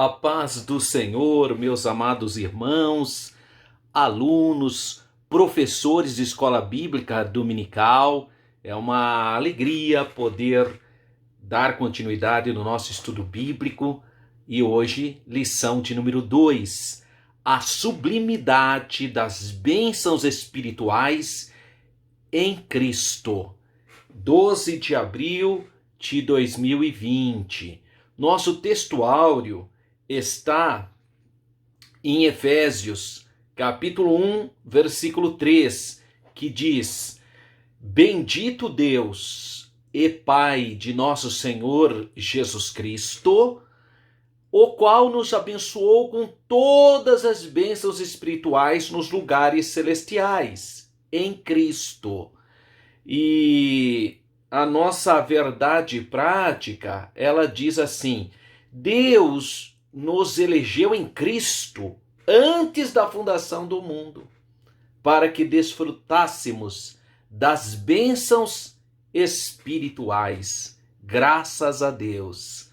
A paz do Senhor, meus amados irmãos, alunos, professores de escola bíblica dominical. É uma alegria poder dar continuidade no nosso estudo bíblico e hoje, lição de número 2, a sublimidade das bênçãos espirituais em Cristo, 12 de abril de 2020. Nosso textuário está em Efésios, capítulo 1, versículo 3, que diz: Bendito Deus e Pai de nosso Senhor Jesus Cristo, o qual nos abençoou com todas as bênçãos espirituais nos lugares celestiais, em Cristo. E a nossa verdade prática, ela diz assim: Deus nos elegeu em Cristo antes da fundação do mundo, para que desfrutássemos das bênçãos espirituais. Graças a Deus.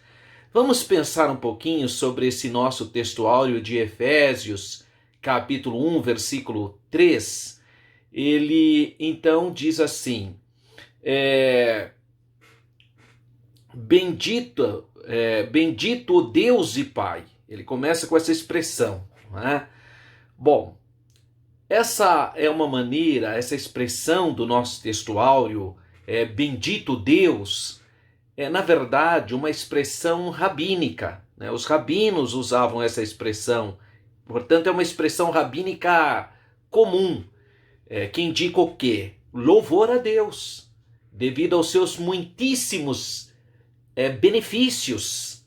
Vamos pensar um pouquinho sobre esse nosso textuário de Efésios, capítulo 1, versículo 3. Ele então diz assim: Bendito o Deus e Pai. Ele começa com essa expressão, né? Bom, essa é uma maneira, essa expressão do nosso textuário, bendito Deus, é na verdade uma expressão rabínica, né? Os rabinos usavam essa expressão, portanto é uma expressão rabínica comum, que indica o quê? Louvor a Deus, devido aos seus muitíssimos benefícios.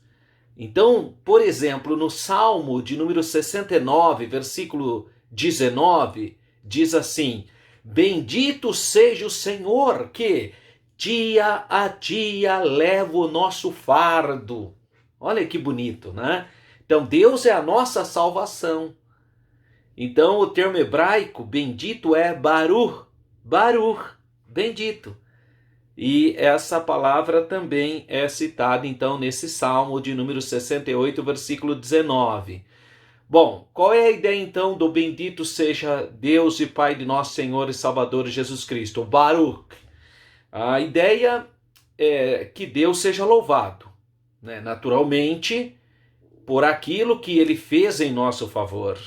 Então, por exemplo, no Salmo de número 69, versículo 19, diz assim: Bendito seja o Senhor, que dia a dia leva o nosso fardo. Olha que bonito, né? Então, Deus é a nossa salvação. Então, o termo hebraico bendito é Baruch, bendito. E essa palavra também é citada, então, nesse Salmo de número 68, versículo 19. Bom, qual é a ideia, então, do bendito seja Deus e Pai de nosso Senhor e Salvador Jesus Cristo? Baruch. A ideia é que Deus seja louvado, né? Naturalmente, por aquilo que Ele fez em nosso favor,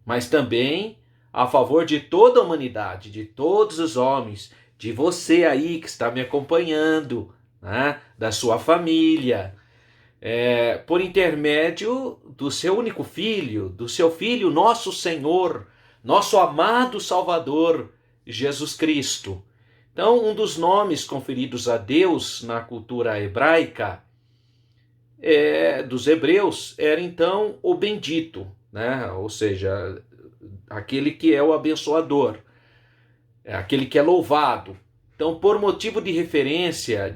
mas também a favor de toda a humanidade, de todos os homens, de você aí que está me acompanhando, né? Da sua família, por intermédio do seu único filho, do seu Filho, nosso Senhor, nosso amado Salvador, Jesus Cristo. Então, um dos nomes conferidos a Deus na cultura hebraica, dos hebreus, era então o bendito, né? Ou seja, aquele que é o abençoador, é aquele que é louvado. Então, por motivo de reverência,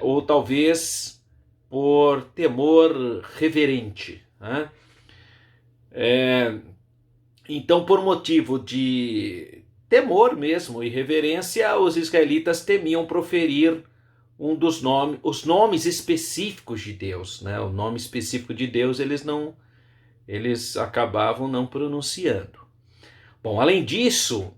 ou talvez por temor reverente, né? Então, por motivo de temor mesmo e reverência, os israelitas temiam proferir os nomes específicos de Deus, né? O nome específico de Deus eles acabavam não pronunciando. Bom, além disso,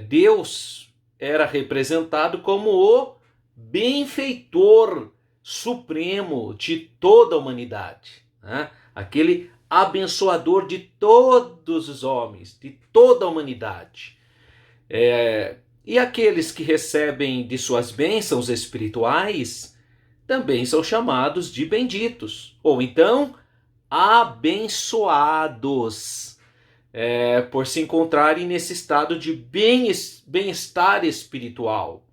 Deus era representado como o benfeitor supremo de toda a humanidade, né? Aquele abençoador de todos os homens, de toda a humanidade. E aqueles que recebem de suas bênçãos espirituais também são chamados de benditos, ou então abençoados, por se encontrarem nesse estado de bem-estar espiritual.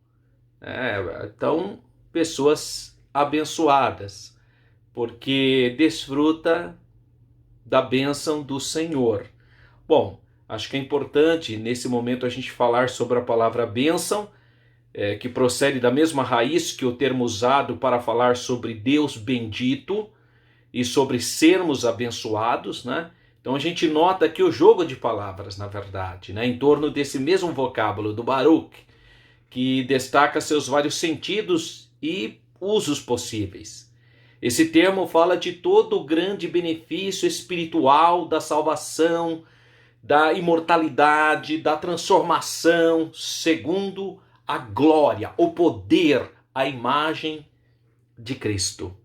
Então, pessoas abençoadas, porque desfruta da bênção do Senhor. Bom, acho que é importante nesse momento a gente falar sobre a palavra bênção, que procede da mesma raiz que o termo usado para falar sobre Deus bendito e sobre sermos abençoados, né? Então a gente nota aqui o jogo de palavras, na verdade, né? Em torno desse mesmo vocábulo do Baruch, que destaca seus vários sentidos e usos possíveis. Esse termo fala de todo o grande benefício espiritual da salvação, da imortalidade, da transformação, segundo a glória, o poder, a imagem de Cristo.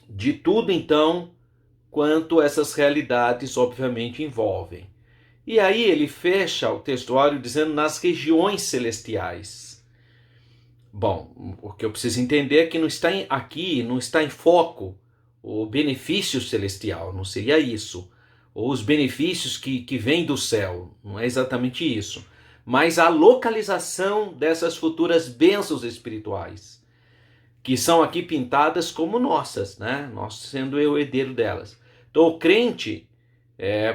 De tudo, então, quanto essas realidades, obviamente, envolvem. E aí ele fecha o textuário dizendo nas regiões celestiais. Bom, o que eu preciso entender é que aqui não está em foco o benefício celestial, não seria isso. Ou os benefícios que vêm do céu, não é exatamente isso. Mas a localização dessas futuras bênçãos espirituais, que são aqui pintadas como nossas, né? Nós sendo eu herdeiro delas. Então o crente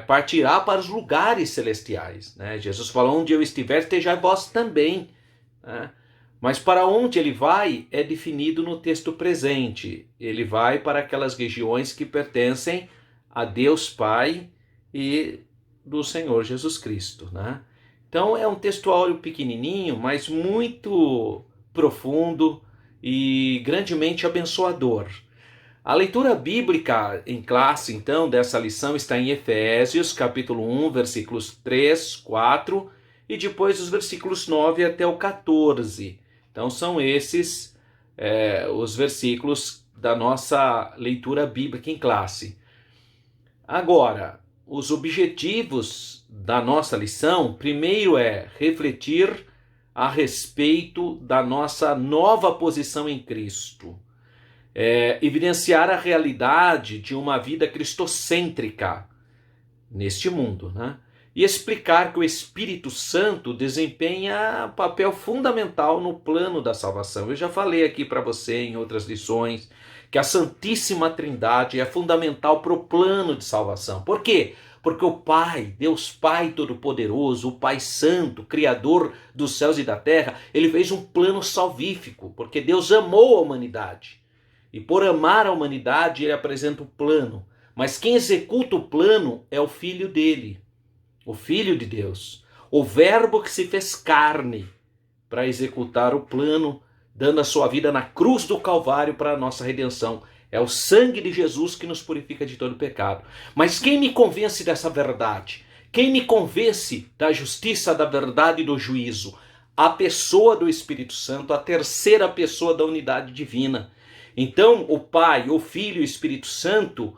partirá para os lugares celestiais, né? Jesus falou, onde eu estiver, estejai vós também, né? Mas para onde ele vai é definido no texto presente. Ele vai para aquelas regiões que pertencem a Deus Pai e do Senhor Jesus Cristo, né? Então é um textuário pequenininho, mas muito profundo e grandemente abençoador. A leitura bíblica em classe, então, dessa lição está em Efésios, capítulo 1, versículos 3, 4 e depois os versículos 9 até o 14. Então são esses os versículos da nossa leitura bíblica em classe. Agora, os objetivos da nossa lição, primeiro é refletir a respeito da nossa nova posição em Cristo. Evidenciar a realidade de uma vida cristocêntrica neste mundo, né? E explicar que o Espírito Santo desempenha papel fundamental no plano da salvação. Eu já falei aqui para você em outras lições que a Santíssima Trindade é fundamental para o plano de salvação. Por quê? Porque o Pai, Deus Pai Todo-Poderoso, o Pai Santo, Criador dos céus e da terra, ele fez um plano salvífico, porque Deus amou a humanidade. E por amar a humanidade, ele apresenta o plano. Mas quem executa o plano é o Filho dele, o Filho de Deus, o Verbo que se fez carne para executar o plano, dando a sua vida na cruz do Calvário para a nossa redenção. É o sangue de Jesus que nos purifica de todo pecado. Mas quem me convence dessa verdade? Quem me convence da justiça, da verdade e do juízo? A pessoa do Espírito Santo, a terceira pessoa da unidade divina. Então, o Pai, o Filho e o Espírito Santo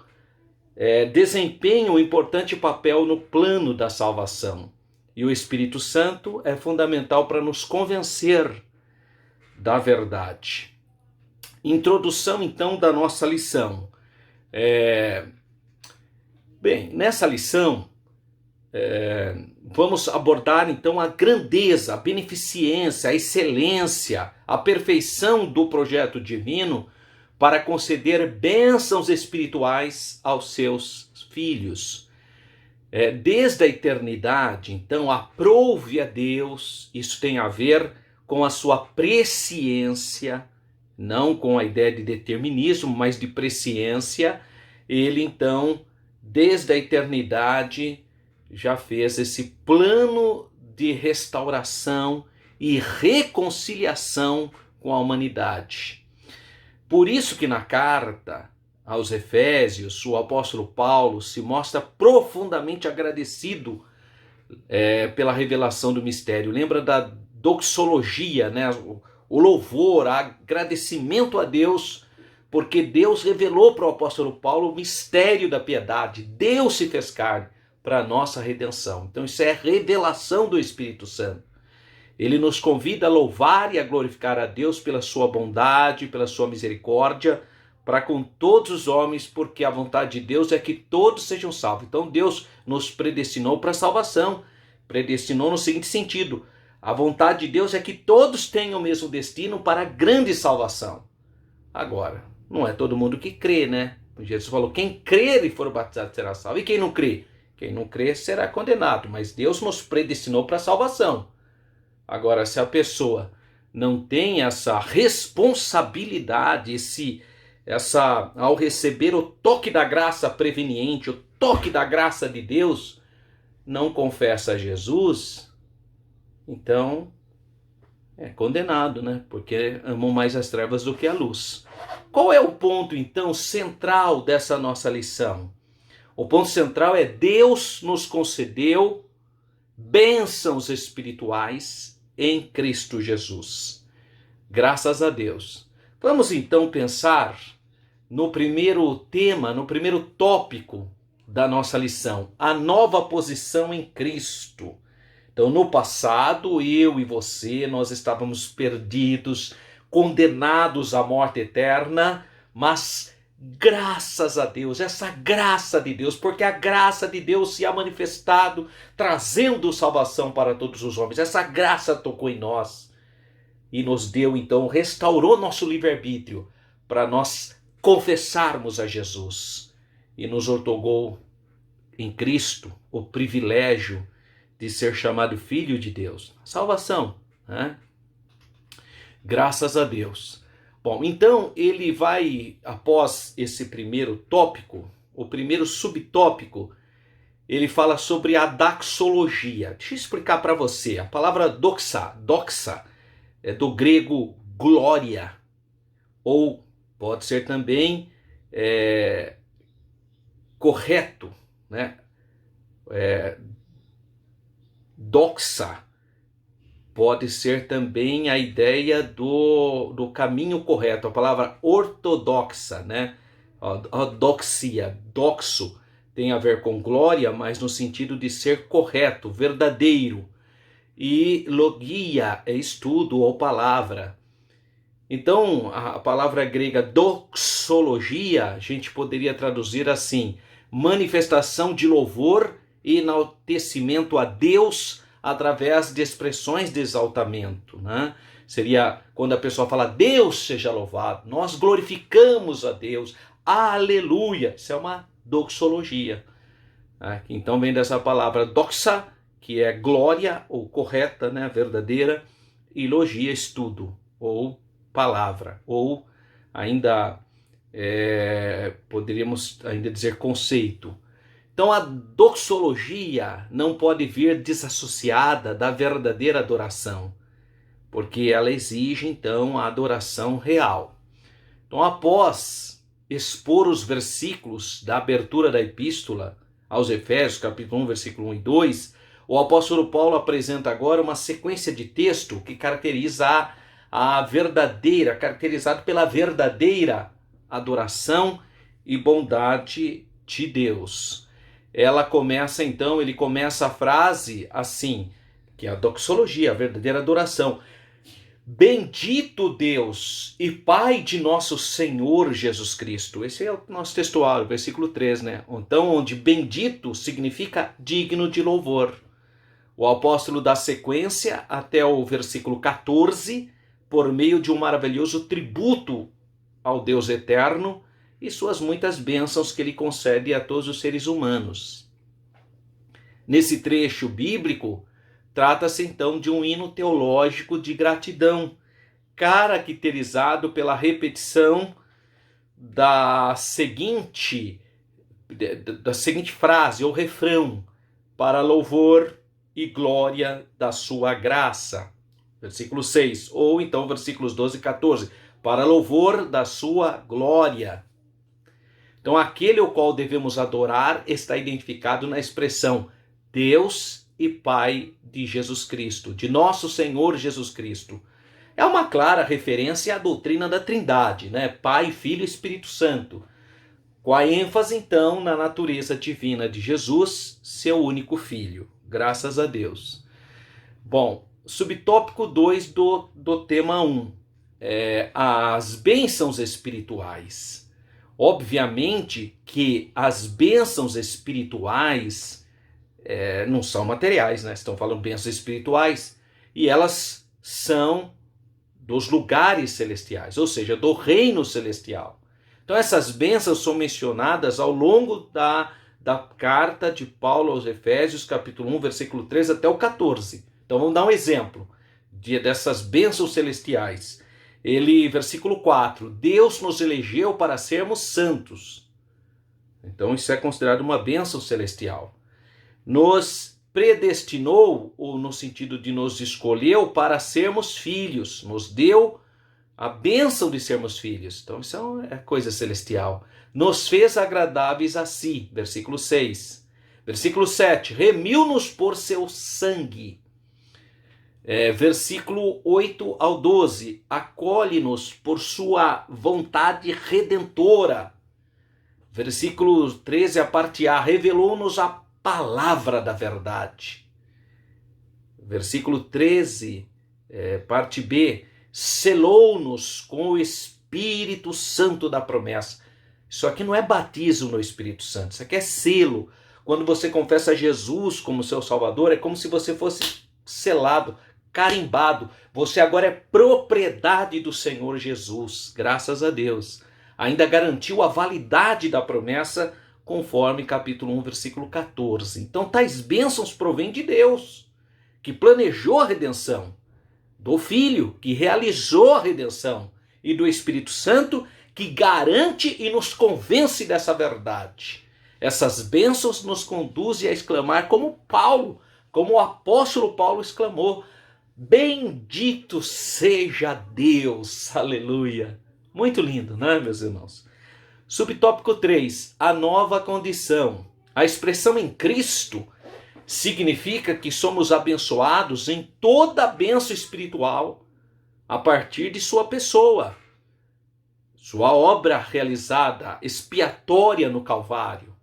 desempenham um importante papel no plano da salvação. E o Espírito Santo é fundamental para nos convencer da verdade. Introdução, então, da nossa lição. Bem, nessa lição, vamos abordar, então, a grandeza, a beneficência, a excelência, a perfeição do projeto divino para conceder bênçãos espirituais aos seus filhos. Desde a eternidade, então, aprove a Deus, isso tem a ver com a sua presciência, não com a ideia de determinismo, mas de presciência. Ele, então, desde a eternidade, já fez esse plano de restauração e reconciliação com a humanidade. Por isso que na carta aos Efésios, o apóstolo Paulo se mostra profundamente agradecido pela revelação do mistério. Lembra da doxologia, né? O louvor, o agradecimento a Deus, porque Deus revelou para o apóstolo Paulo o mistério da piedade. Deus se fez carne para a nossa redenção. Então isso é revelação do Espírito Santo. Ele nos convida a louvar e a glorificar a Deus pela sua bondade, pela sua misericórdia, para com todos os homens, porque a vontade de Deus é que todos sejam salvos. Então Deus nos predestinou para a salvação. Predestinou no seguinte sentido: a vontade de Deus é que todos tenham o mesmo destino para a grande salvação. Agora, não é todo mundo que crê, né? Jesus falou, quem crer e for batizado será salvo. E quem não crê? Quem não crê será condenado. Mas Deus nos predestinou para a salvação. Agora, se a pessoa não tem essa responsabilidade, ao receber o toque da graça preveniente, o toque da graça de Deus, não confessa a Jesus, então É condenado, né? Porque amam mais as trevas do que a luz. Qual é o ponto, então, central dessa nossa lição? O ponto central é: Deus nos concedeu bênçãos espirituais em Cristo Jesus. Graças a Deus. Vamos então pensar no primeiro tema, no primeiro tópico da nossa lição: a nova posição em Cristo. Então, no passado, eu e você, nós estávamos perdidos, condenados à morte eterna, mas graças a Deus, essa graça de Deus, porque a graça de Deus se ha manifestado, trazendo salvação para todos os homens. Essa graça tocou em nós e nos deu, então, restaurou nosso livre-arbítrio para nós confessarmos a Jesus e nos outorgou em Cristo o privilégio de ser chamado filho de Deus. Salvação, né? Graças a Deus. Bom, então ele vai, após esse primeiro tópico, o primeiro subtópico, ele fala sobre a doxologia. Deixa eu explicar para você. A palavra doxa, é do grego glória, ou pode ser também correto, né? Doxa pode ser também a ideia do caminho correto, a palavra ortodoxa, né? A doxia, doxo, tem a ver com glória, mas no sentido de ser correto, verdadeiro. E logia é estudo ou palavra. Então, a palavra grega doxologia, a gente poderia traduzir assim: manifestação de louvor e enaltecimento a Deus através de expressões de exaltamento, né? Seria quando a pessoa fala: Deus seja louvado, nós glorificamos a Deus, aleluia. Isso é uma doxologia. Então vem dessa palavra doxa, que é glória, ou correta, né, verdadeira, e logia, estudo, ou palavra, ou ainda poderíamos ainda dizer conceito. Então a doxologia não pode vir desassociada da verdadeira adoração, porque ela exige então a adoração real. Então, após expor os versículos da abertura da epístola aos Efésios, capítulo 1, versículo 1 e 2, o apóstolo Paulo apresenta agora uma sequência de texto que caracteriza a verdadeira, caracterizado pela verdadeira adoração e bondade de Deus. Ele começa a frase assim, que é a doxologia, a verdadeira adoração. Bendito Deus e Pai de nosso Senhor Jesus Cristo. Esse é o nosso textuário, versículo 3, né? Então, onde bendito significa digno de louvor. O apóstolo dá sequência até o versículo 14, por meio de um maravilhoso tributo ao Deus eterno e suas muitas bênçãos que ele concede a todos os seres humanos. Nesse trecho bíblico, trata-se então de um hino teológico de gratidão, caracterizado pela repetição da seguinte frase ou refrão: para louvor e glória da sua graça. Versículo 6, ou então versículos 12 e 14, para louvor da sua glória. Então aquele ao qual devemos adorar está identificado na expressão Deus e Pai de Jesus Cristo, de nosso Senhor Jesus Cristo. É uma clara referência à doutrina da Trindade, né? Pai, Filho e Espírito Santo, com a ênfase então na natureza divina de Jesus, seu único Filho. Graças a Deus. Bom, subtópico 2 do tema 1, as bênçãos espirituais. Obviamente que as bênçãos espirituais não são materiais, né? Estão falando bênçãos espirituais, e elas são dos lugares celestiais, ou seja, do reino celestial. Então essas bênçãos são mencionadas ao longo da carta de Paulo aos Efésios, capítulo 1, versículo 3 até o 14. Então vamos dar um exemplo dessas bênçãos celestiais. Versículo 4, Deus nos elegeu para sermos santos. Então isso é considerado uma bênção celestial. Nos predestinou, ou no sentido de nos escolheu para sermos filhos, nos deu a bênção de sermos filhos. Então isso é coisa celestial. Nos fez agradáveis a si, versículo 6. Versículo 7, remiu-nos por seu sangue. Versículo 8 ao 12, acolhe-nos por sua vontade redentora. Versículo 13, a parte A, revelou-nos a palavra da verdade. Versículo 13, parte B, selou-nos com o Espírito Santo da promessa. Isso aqui não é batismo no Espírito Santo, isso aqui é selo. Quando você confessa Jesus como seu Salvador, é como se você fosse selado, carimbado. Você agora é propriedade do Senhor Jesus, graças a Deus. Ainda garantiu a validade da promessa, conforme capítulo 1, versículo 14. Então, tais bênçãos provêm de Deus, que planejou a redenção, do Filho, que realizou a redenção, e do Espírito Santo, que garante e nos convence dessa verdade. Essas bênçãos nos conduzem a exclamar como Paulo, como o apóstolo Paulo exclamou: bendito seja Deus, aleluia. Muito lindo, não é, meus irmãos? Subtópico 3, a nova condição. A expressão em Cristo significa que somos abençoados em toda a bênção espiritual a partir de sua pessoa, sua obra realizada, expiatória no Calvário.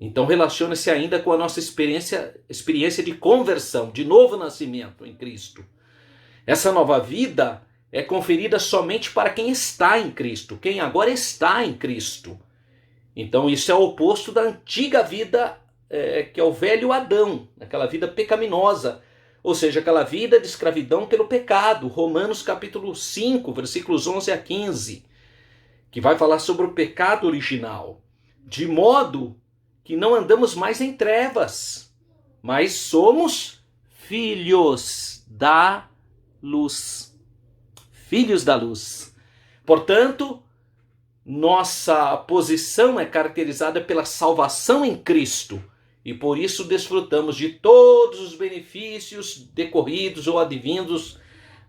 Então relaciona-se ainda com a nossa experiência de conversão, de novo nascimento em Cristo. Essa nova vida é conferida somente para quem está em Cristo, quem agora está em Cristo. Então isso é o oposto da antiga vida, que é o velho Adão, aquela vida pecaminosa, ou seja, aquela vida de escravidão pelo pecado. Romanos capítulo 5, versículos 11 a 15, que vai falar sobre o pecado original, de modo que não andamos mais em trevas, mas somos filhos da luz. Filhos da luz. Portanto, nossa posição é caracterizada pela salvação em Cristo, e por isso desfrutamos de todos os benefícios decorridos ou advindos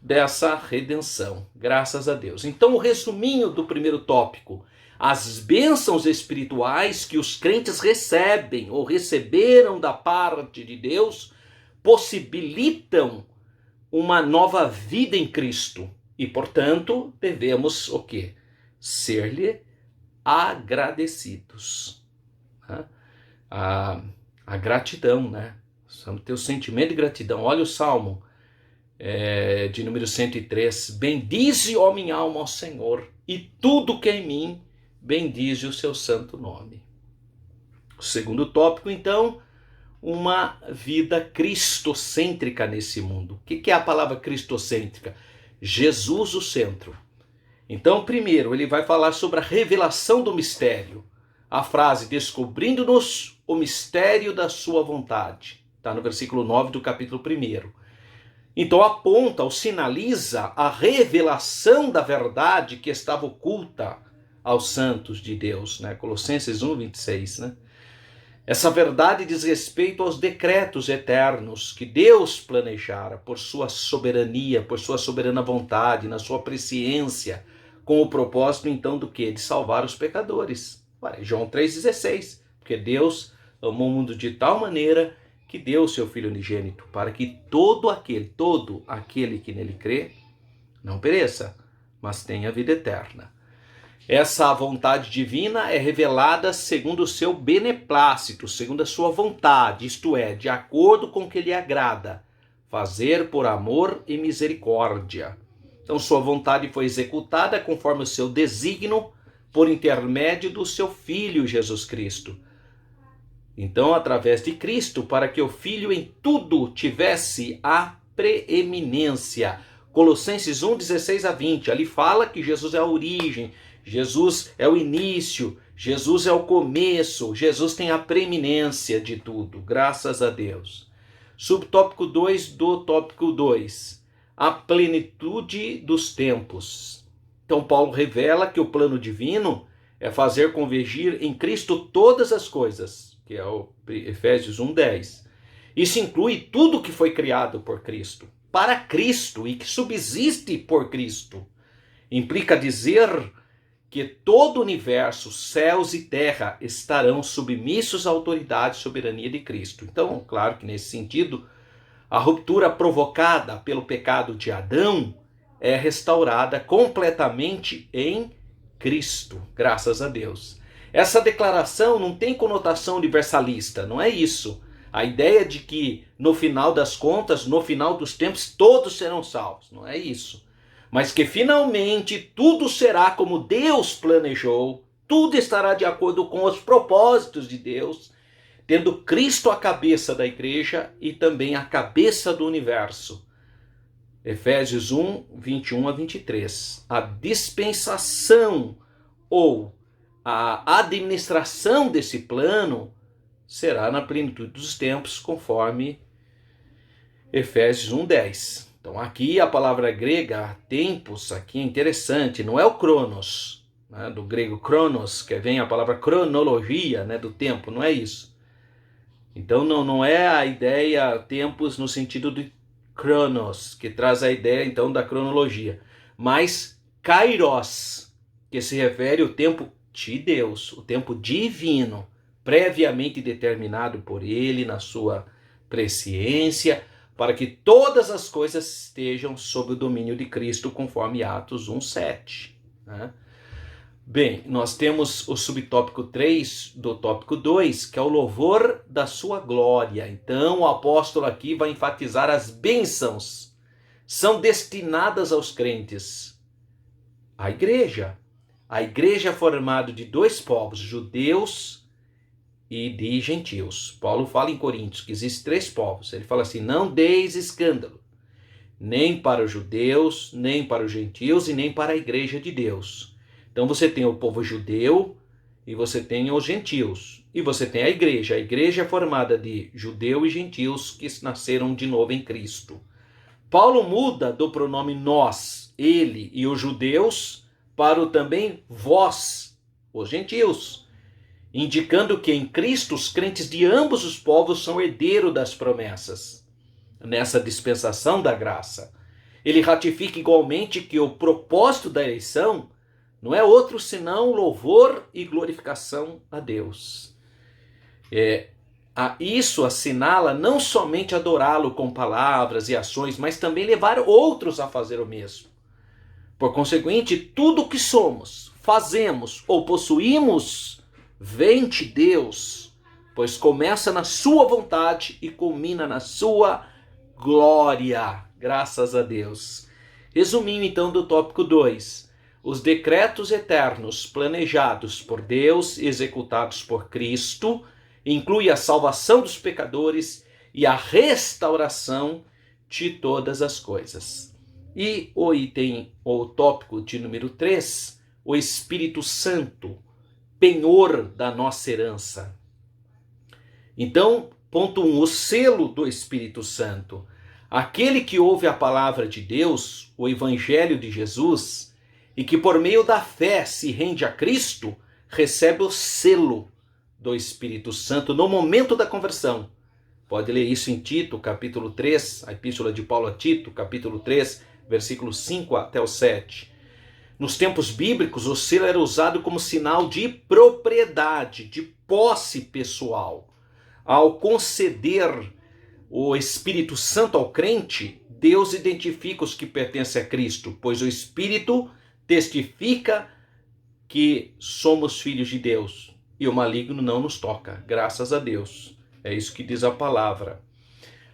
dessa redenção. Graças a Deus. Então, o resuminho do primeiro tópico: as bênçãos espirituais que os crentes recebem ou receberam da parte de Deus possibilitam uma nova vida em Cristo. E, portanto, devemos o quê? Ser-lhe agradecidos. A gratidão, né? Precisamos ter o sentimento de gratidão. Olha o Salmo de número 103. Bendize, ó minha alma, ao Senhor, e tudo que é em mim, bendize o seu santo nome. O segundo tópico, então, uma vida cristocêntrica nesse mundo. O que é a palavra cristocêntrica? Jesus o centro. Então, primeiro, ele vai falar sobre a revelação do mistério. A frase, descobrindo-nos o mistério da sua vontade. Está no versículo 9 do capítulo 1. Então, aponta ou sinaliza a revelação da verdade que estava oculta aos santos de Deus, né? Colossenses 1, 26, né? Essa verdade diz respeito aos decretos eternos que Deus planejara por sua soberania, por sua soberana vontade, na sua presciência, com o propósito então do quê? De salvar os pecadores. João 3,16, porque Deus amou o mundo de tal maneira que deu o seu Filho unigênito, para que todo aquele que nele crê, não pereça, mas tenha vida eterna. Essa vontade divina é revelada segundo o seu beneplácito, segundo a sua vontade, isto é, de acordo com o que lhe agrada, fazer por amor e misericórdia. Então sua vontade foi executada conforme o seu desígnio por intermédio do seu Filho Jesus Cristo. Então, através de Cristo, para que o Filho em tudo tivesse a preeminência. Colossenses 1, 16 a 20, ali fala que Jesus é a origem, Jesus é o início, Jesus é o começo, Jesus tem a preeminência de tudo, graças a Deus. Subtópico 2 do tópico 2, a plenitude dos tempos. Então Paulo revela que o plano divino é fazer convergir em Cristo todas as coisas, que é o Efésios 1:10. Isso inclui tudo que foi criado por Cristo, para Cristo e que subsiste por Cristo. Implica dizer que todo o universo, céus e terra, estarão submissos à autoridade e soberania de Cristo. Então, claro que nesse sentido, a ruptura provocada pelo pecado de Adão é restaurada completamente em Cristo, graças a Deus. Essa declaração não tem conotação universalista, não é isso. A ideia de que no final das contas, no final dos tempos, todos serão salvos, não é isso. Mas que finalmente tudo será como Deus planejou, tudo estará de acordo com os propósitos de Deus, tendo Cristo a cabeça da igreja e também a cabeça do universo. Efésios 1, 21 a 23. A dispensação ou a administração desse plano será na plenitude dos tempos, conforme Efésios 1, 10. Então aqui a palavra grega tempos aqui é interessante, não é o cronos, né, do grego cronos, que vem a palavra cronologia, né, do tempo, não é isso. Então não é a ideia tempos no sentido de cronos, que traz a ideia então da cronologia, mas kairos, que se refere ao tempo de Deus, o tempo divino, previamente determinado por ele na sua presciência, para que todas as coisas estejam sob o domínio de Cristo, conforme Atos 1:7. Né? Bem, nós temos o subtópico 3 do tópico 2, que é o louvor da sua glória. Então, o apóstolo aqui vai enfatizar as bênçãos. São destinadas aos crentes. A igreja. A igreja é formada de dois povos, judeus e de gentios. Paulo fala em Coríntios que existem três povos. Ele fala assim, não deis escândalo, nem para os judeus, nem para os gentios e nem para a igreja de Deus. Então você tem o povo judeu e você tem os gentios. E você tem a igreja. A igreja é formada de judeu e gentios que nasceram de novo em Cristo. Paulo muda do pronome nós, ele e os judeus para o também vós, os gentios, indicando que em Cristo os crentes de ambos os povos são herdeiros das promessas. Nessa dispensação da graça, ele ratifica igualmente que o propósito da eleição não é outro senão louvor e glorificação a Deus. Isso assinala não somente adorá-lo com palavras e ações, mas também levar outros a fazer o mesmo. Por conseguinte, tudo o que somos, fazemos ou possuímos vem de Deus, pois começa na sua vontade e culmina na sua glória. Graças a Deus. Resumindo então do tópico 2, os decretos eternos planejados por Deus, executados por Cristo, inclui a salvação dos pecadores e a restauração de todas as coisas. E o tópico de número 3, o Espírito Santo, penhor da nossa herança. Então, ponto 1, o selo do Espírito Santo. Aquele que ouve a palavra de Deus, o Evangelho de Jesus, e que por meio da fé se rende a Cristo, recebe o selo do Espírito Santo no momento da conversão. Pode ler isso em Tito, capítulo 3, a epístola de Paulo a Tito, capítulo 3, versículos 5 até o 7. Nos tempos bíblicos, o selo era usado como sinal de propriedade, de posse pessoal. Ao conceder o Espírito Santo ao crente, Deus identifica os que pertencem a Cristo, pois o Espírito testifica que somos filhos de Deus e o maligno não nos toca, graças a Deus. É isso que diz a palavra.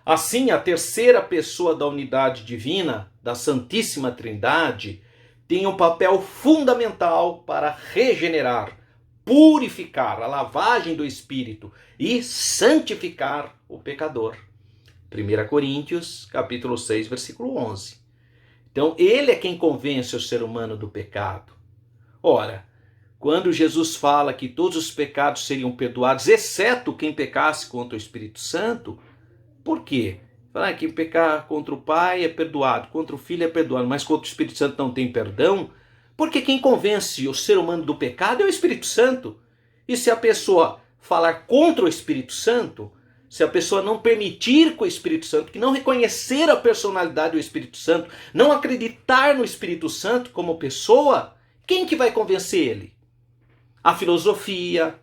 Assim, a terceira pessoa da unidade divina, da Santíssima Trindade, tem um papel fundamental para regenerar, purificar, a lavagem do Espírito e santificar o pecador. 1 Coríntios, capítulo 6, versículo 11. Então, ele é quem convence o ser humano do pecado. Ora, quando Jesus fala que todos os pecados seriam perdoados, exceto quem pecasse contra o Espírito Santo, por quê? Fala que pecar contra o Pai é perdoado, contra o Filho é perdoado, mas contra o Espírito Santo não tem perdão? Porque quem convence o ser humano do pecado é o Espírito Santo. E se a pessoa falar contra o Espírito Santo, se a pessoa não permitir que o Espírito Santo, que não reconhecer a personalidade do Espírito Santo, não acreditar no Espírito Santo como pessoa, quem que vai convencer ele? A filosofia,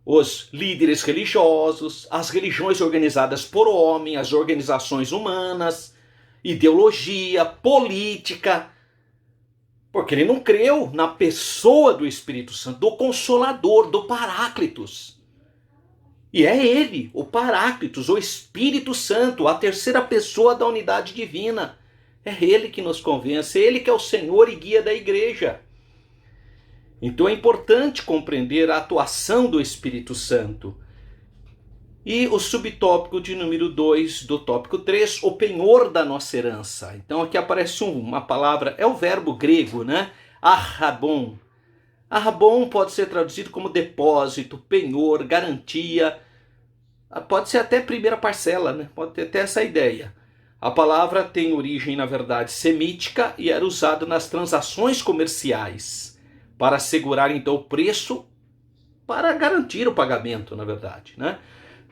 os líderes religiosos, as religiões organizadas por homem, as organizações humanas, ideologia, política, porque ele não creu na pessoa do Espírito Santo, do Consolador, do Paráclitos. E é ele, o Paráclitos, o Espírito Santo, a terceira pessoa da unidade divina. É ele que nos convence, é ele que é o Senhor e guia da igreja. Então é importante compreender a atuação do Espírito Santo. E o subtópico de número 2 do tópico 3, o penhor da nossa herança. Então aqui aparece uma palavra, é o verbo grego, né? Arrabon. Arrabon pode ser traduzido como depósito, penhor, garantia. Pode ser até primeira parcela, né? Pode ter até essa ideia. A palavra tem origem, na verdade, semítica e era usada nas transações comerciais para assegurar, então, o preço para garantir o pagamento, na verdade, né?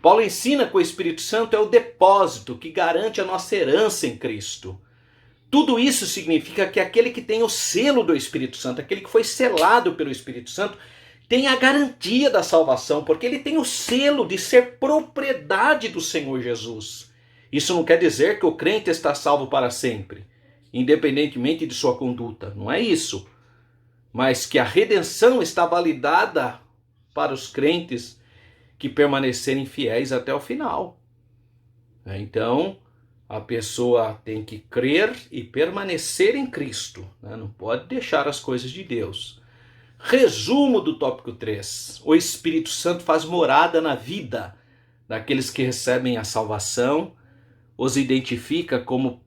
Paulo ensina que o Espírito Santo é o depósito que garante a nossa herança em Cristo. Tudo isso significa que aquele que tem o selo do Espírito Santo, aquele que foi selado pelo Espírito Santo, tem a garantia da salvação, porque ele tem o selo de ser propriedade do Senhor Jesus. Isso não quer dizer que o crente está salvo para sempre, independentemente de sua conduta. Não é isso. Mas que a redenção está validada para os crentes que permanecerem fiéis até o final. Então, a pessoa tem que crer e permanecer em Cristo, né? Não pode deixar as coisas de Deus. Resumo do tópico 3. O Espírito Santo faz morada na vida daqueles que recebem a salvação, os identifica como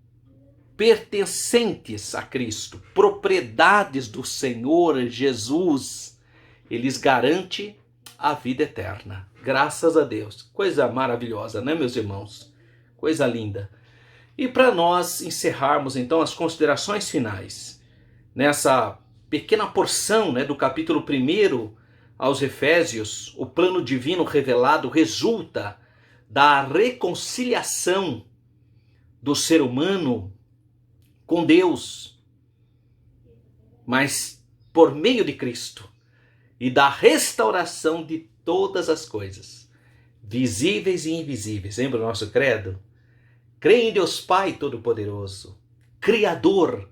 pertencentes a Cristo, propriedades do Senhor Jesus. Eles garante a vida eterna. Graças a Deus. Coisa maravilhosa, né, meus irmãos? Coisa linda. E para nós encerrarmos então as considerações finais, nessa pequena porção, né, do capítulo 1 aos Efésios, o plano divino revelado resulta da reconciliação do ser humano com Deus, mas por meio de Cristo, e da restauração de todas as coisas, visíveis e invisíveis. Lembra o nosso credo? Creio em Deus Pai Todo-Poderoso, Criador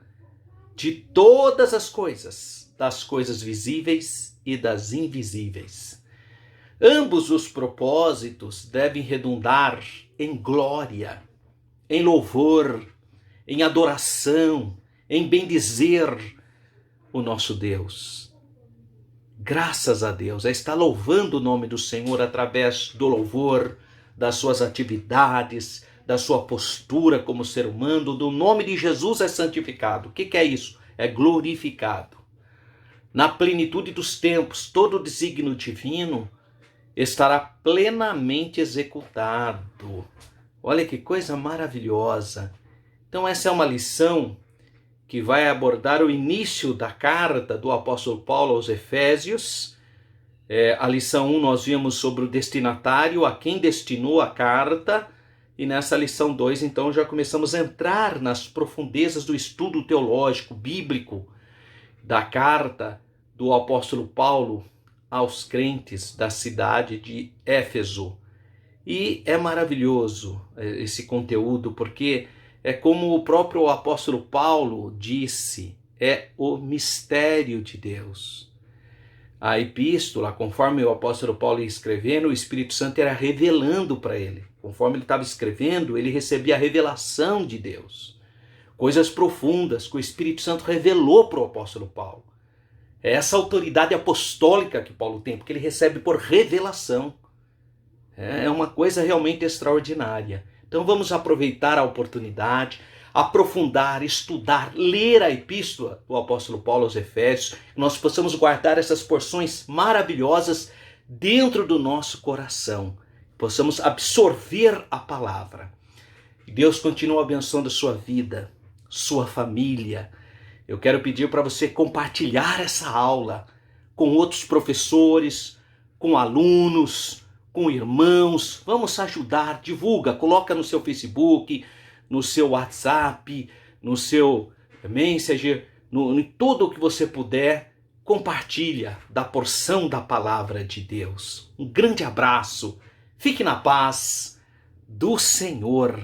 de todas as coisas, das coisas visíveis e das invisíveis. Ambos os propósitos devem redundar em glória, em louvor, em adoração, em bendizer o nosso Deus. Graças a Deus, é estar louvando o nome do Senhor através do louvor, das suas atividades, da sua postura como ser humano. Do nome de Jesus é santificado. O que é isso? É glorificado. Na plenitude dos tempos, todo o desígnio divino estará plenamente executado. Olha que coisa maravilhosa. Então essa é uma lição que vai abordar o início da carta do apóstolo Paulo aos Efésios. A lição 1 nós vimos sobre o destinatário, a quem destinou a carta. E nessa lição 2, então, já começamos a entrar nas profundezas do estudo teológico, bíblico, da carta do apóstolo Paulo aos crentes da cidade de Éfeso. E é maravilhoso esse conteúdo, porque é como o próprio apóstolo Paulo disse, é o mistério de Deus. A epístola, conforme o apóstolo Paulo ia escrevendo, o Espírito Santo era revelando para ele. Conforme ele estava escrevendo, ele recebia a revelação de Deus. Coisas profundas que o Espírito Santo revelou para o apóstolo Paulo. É essa autoridade apostólica que Paulo tem, porque ele recebe por revelação. É uma coisa realmente extraordinária. Então vamos aproveitar a oportunidade, aprofundar, estudar, ler a epístola do apóstolo Paulo aos Efésios, que nós possamos guardar essas porções maravilhosas dentro do nosso coração, possamos absorver a palavra. E Deus continua abençoando a sua vida, sua família. Eu quero pedir para você compartilhar essa aula com outros professores, com alunos, com irmãos, vamos ajudar, divulga, coloca no seu Facebook, no seu WhatsApp, no seu Messenger, em tudo o que você puder, compartilha da porção da palavra de Deus. Um grande abraço, fique na paz do Senhor.